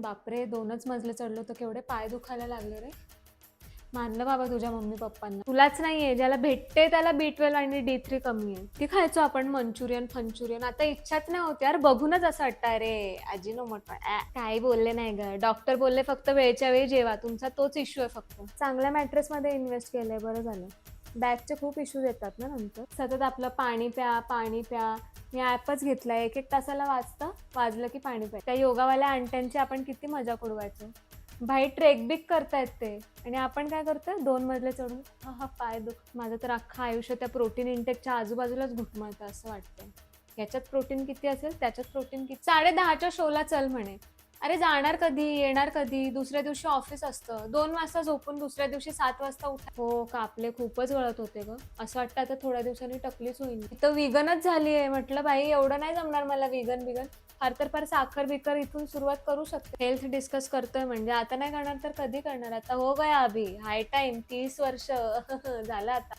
बापरे, 2च मजले चढलो तर केवढे पाय दुखायला लागले रे. मानलं बाबा तुझ्या मम्मी पप्पांना. तुलाच नाहीये, ज्याला भेटते त्याला B12 आणि D3 कमी आहे. ती खायचो आपण मंचुरियन फंचुरियन. आता इच्छाच नाही होत यार, बघूनच असं वाटतं अरे अजिनोमोटो काही बोलले नाही ग. डॉक्टर बोलले फक्त वेळच्या वेळी जेवा, तुमचा तोच इश्यू आहे फक्त. चांगल्या मॅट्रेसमध्ये इन्व्हेस्ट केलंय, बरं झालं. बॅकचे खूप इश्यूज येतात ना नंतर. सतत आपलं पाणी प्या पाणी प्या. मी ॲपच घेतलाय, 1-1 तासाला वाजलं की पाणी प्या. त्या योगावाल्या आंट्यांची आपण किती मजाक उडवायचो. भाई ट्रेक बिक करतायत ते आणि आपण काय करतोय, 2 मजले चढून हा पाय दुख. माझं तर अख्खं आयुष्य त्या प्रोटीन इंटेकच्या आजूबाजूलाच घुटमळतं असं वाटतंय. याच्यात प्रोटीन किती असेल, त्याच्यात प्रोटीन किती. 10:30च्या शोला चल म्हणे. अरे जाणार कधी, येणार कधी, दुसऱ्या दिवशी ऑफिस असतं. 2 वाजता झोपून दुसऱ्या दिवशी 7 वाजता उठा. हो, कापले खूपच वळत होते ग. असं वाटतं आता थोड्या दिवसांनी टकलीच होईल. इथं विगनच झालीये. म्हटलं बाई एवढं नाही जमणार मला विगन बिगन. फार तर फार साखर बिकर इथून सुरुवात करू शकते. हेल्थ डिस्कस करतोय म्हणजे आता नाही करणार तर कधी करणार. आता हो गया अभी हाय टाइम 30 वर्ष झालं आता.